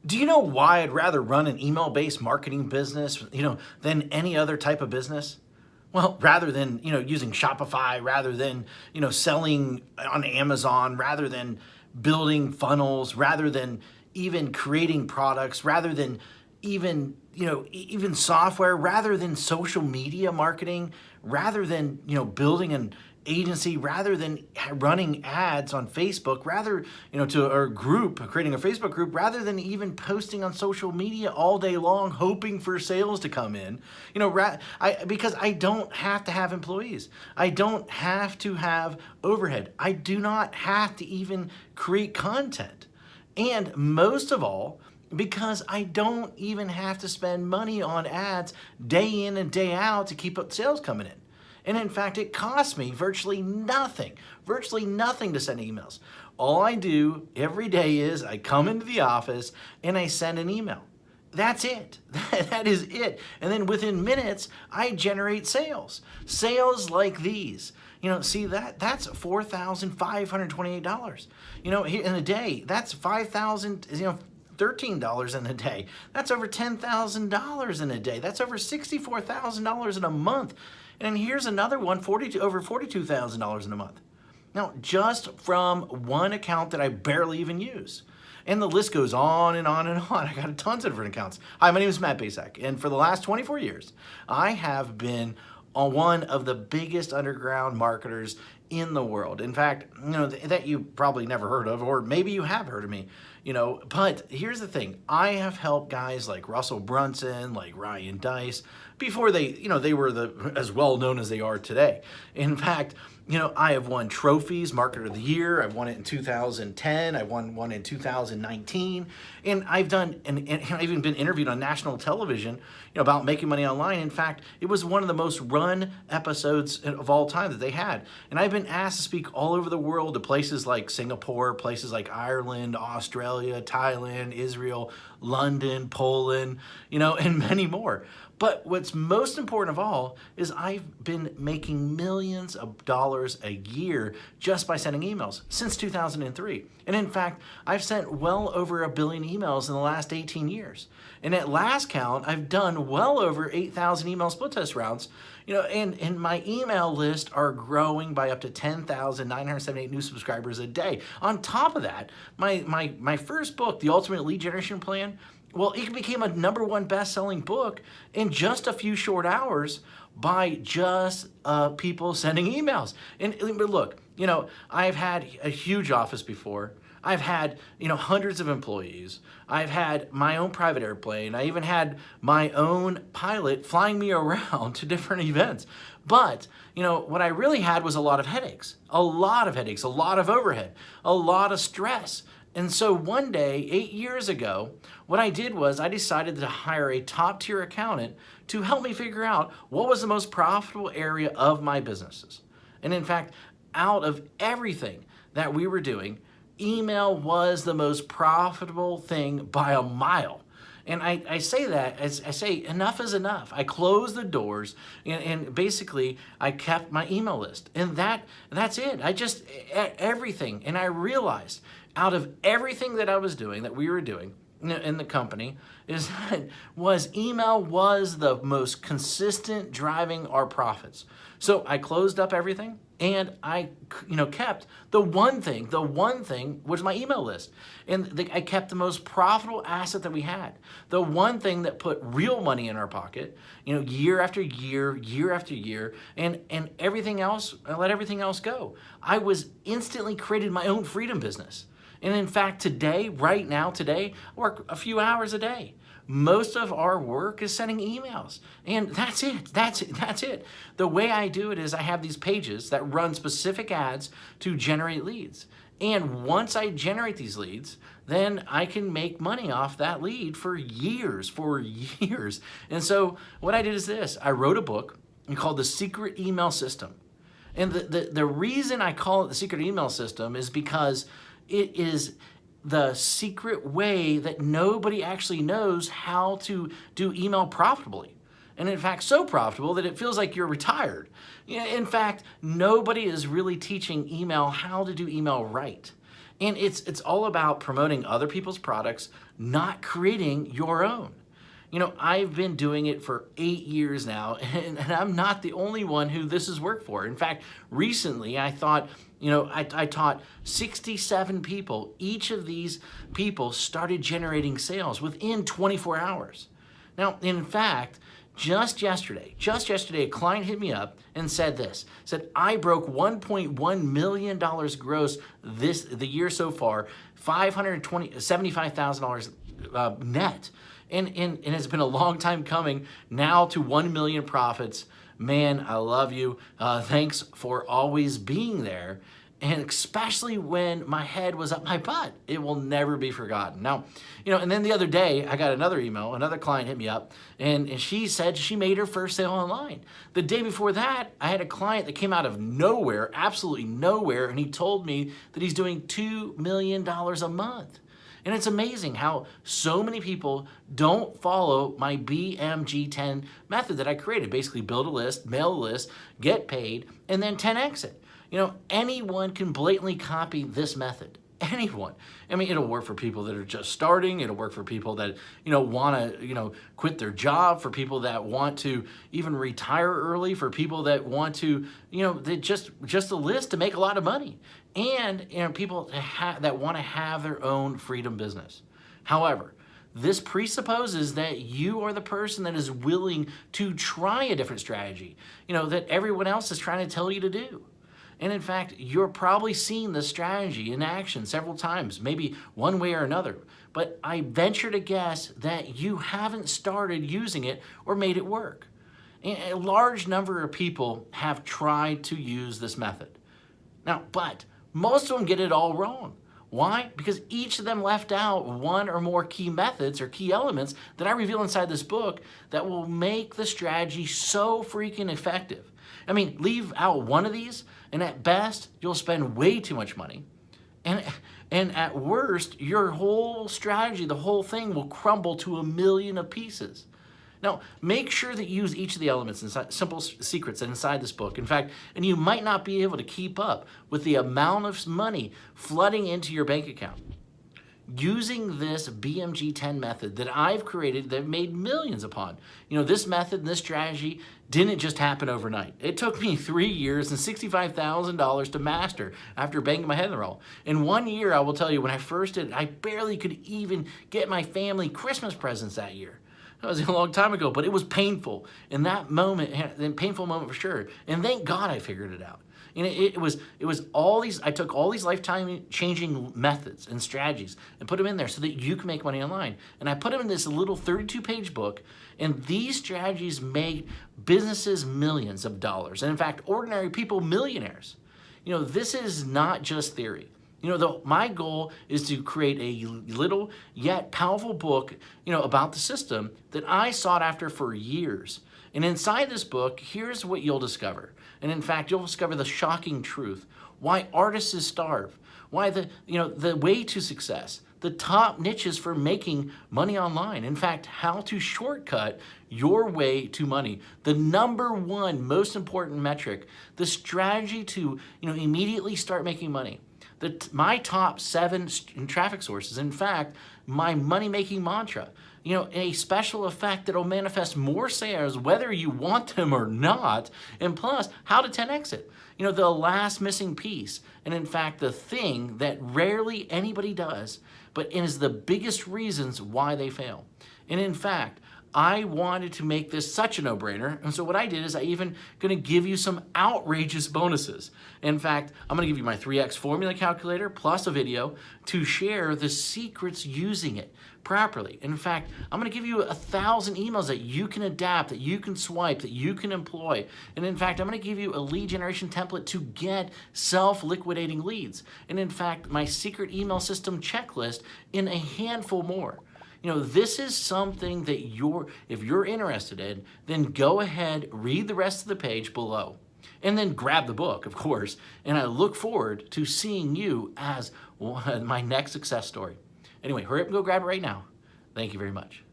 Do you know why I'd rather run an email-based marketing business, than any other type of business? Well, rather than, using Shopify, rather than, selling on Amazon, rather than building funnels, rather than even creating products, rather than even, even software, rather than social media marketing, rather than, building an agency, rather than running ads on Facebook, rather, to our group, creating a Facebook group, rather than even posting on social media all day long, hoping for sales to come in, because I don't have to have employees. I don't have to have overhead. I do not have to even create content. And most of all, because I don't even have to spend money on ads day in and day out to keep up sales coming in. And in fact, it costs me virtually nothing to send emails. All I do every day is I come into the office and I send an email. That's it. That is it. And then within minutes, I generate sales. Sales like these. See that's $4,528. In a day, that's $5,000, $13 in a day. That's over $10,000 in a day. That's over $64,000 in a month. And here's another one, over $42,000 in a month. Now, just from one account that I barely even use. And the list goes on and on and on. I got tons of different accounts. Hi, my name is Matt Basak, and for the last 24 years, I have been one of the biggest underground marketers in the world. In fact, that you probably never heard of, or maybe you have heard of me, but here's the thing. I have helped guys like Russell Brunson, like Ryan Dice, before they were as well known as they are today. In fact, I have won trophies, Marketer of the Year. I've won it in 2010. I won one in 2019. And I've even been interviewed on national television, about making money online. In fact, it was one of the most run episodes of all time that they had. And I've been asked to speak all over the world to places like Singapore, places like Ireland, Australia, Thailand, Israel, London, Poland, and many more. But what's most important of all is I've been making millions of dollars a year just by sending emails since 2003. And in fact, I've sent well over 1 billion emails in the last 18 years. And at last count, I've done well over 8,000 email split test rounds. And my email list are growing by up to 10,978 new subscribers a day. On top of that, my first book, The Ultimate Lead Generation Plan, well, it became a #1 best-selling book in just a few short hours by just people sending emails. But look, I've had a huge office before. I've had, hundreds of employees. I've had my own private airplane. I even had my own pilot flying me around to different events. But, what I really had was a lot of headaches, a lot of overhead, a lot of stress. And so one day, 8 years ago, what I did was I decided to hire a top-tier accountant to help me figure out what was the most profitable area of my businesses. And in fact, out of everything that we were doing, email was the most profitable thing by a mile. And I say that as I say, enough is enough. I closed the doors and basically I kept my email list. And that's it. Everything. And I realized out of everything that I was doing, that we were doing in the company, email was the most consistent driving our profits. So I closed up everything and I kept the one thing was my email list. And I kept the most profitable asset that we had. The one thing that put real money in our pocket, year after year, year after year, and everything else, I let everything else go. I was instantly created my own freedom business. And in fact, right now, I work a few hours a day. Most of our work is sending emails. And that's it. The way I do it is I have these pages that run specific ads to generate leads. And once I generate these leads, then I can make money off that lead for years. And so what I did is this. I wrote a book called The Secret Email System. And the reason I call it The Secret Email System is because it is the secret way that nobody actually knows how to do email profitably. And in fact, so profitable that it feels like you're retired. In fact, nobody is really teaching email how to do email right. And it's all about promoting other people's products, not creating your own. You know, I've been doing it for 8 years now, and I'm not the only one who this has worked for. In fact, recently I thought, I taught 67 people. Each of these people started generating sales within 24 hours. Now, in fact, just yesterday, a client hit me up and said this, said, I broke $1.1 million gross the year so far, $75,000 net. And it's been a long time coming now to 1 million profits. Man, I love you. Thanks for always being there. And especially when my head was up my butt, it will never be forgotten. Now, and then the other day I got another email, another client hit me up, and she said she made her first sale online. The day before that, I had a client that came out of nowhere, absolutely nowhere, and he told me that he's doing $2 million a month. And it's amazing how so many people don't follow my BMG10 method that I created. Basically build a list, mail a list, get paid, and then 10x it. Anyone can blatantly copy this method. Anyone. I mean, it'll work for people that are just starting. It'll work for people that, want to, quit their job, for people that want to even retire early, for people that want to, they just a list to make a lot of money. And, people that want to have their own freedom business. However, this presupposes that you are the person that is willing to try a different strategy, that everyone else is trying to tell you to do. And in fact, you're probably seen this strategy in action several times, maybe one way or another. But I venture to guess that you haven't started using it or made it work. A large number of people have tried to use this method. Now, but most of them get it all wrong. Why? Because each of them left out one or more key methods or key elements that I reveal inside this book that will make the strategy so freaking effective. I mean, leave out one of these, and at best, you'll spend way too much money. And at worst, your whole strategy, the whole thing will crumble to 1,000,000 of pieces. Now, make sure that you use each of the elements, inside, simple secrets inside this book. In fact, and you might not be able to keep up with the amount of money flooding into your bank account. Using this BMG10 method that I've created, that I've made millions upon. This method and this strategy didn't just happen overnight. It took me 3 years and $65,000 to master after banging my head in the wall. In 1 year, I will tell you, when I first did it, I barely could even get my family Christmas presents that year. That was a long time ago, but it was painful. In that moment, a painful moment for sure. And thank God I figured it out. And it was all these, I took all these lifetime changing methods and strategies and put them in there so that you can make money online. And I put them in this little 32-page book, and these strategies make businesses millions of dollars. And in fact, ordinary people millionaires. This is not just theory. My goal is to create a little yet powerful book, about the system that I sought after for years. And inside this book, here's what you'll discover. And in fact, you'll discover the shocking truth. Why artists starve. Why the way to success. The top niches for making money online. In fact, how to shortcut your way to money. The #1 most important metric. The strategy to immediately start making money. My top 7 traffic sources. In fact, my money-making mantra. A special effect that will manifest more sales whether you want them or not, and plus, how to 10x it. The last missing piece, and in fact, the thing that rarely anybody does, but is the biggest reasons why they fail. And in fact, I wanted to make this such a no-brainer, and so what I did is I even going to give you some outrageous bonuses. In fact, I'm going to give you my 3x formula calculator plus a video to share the secrets using it properly. In fact, I'm going to give you 1,000 emails that you can adapt, that you can swipe, that you can employ. And in fact, I'm going to give you a lead generation template to get self-liquidating leads. And in fact, my secret email system checklist in a handful more. This is something that if you're interested in, then go ahead, read the rest of the page below, and then grab the book, of course. And I look forward to seeing you as my next success story. Anyway, hurry up and go grab it right now. Thank you very much.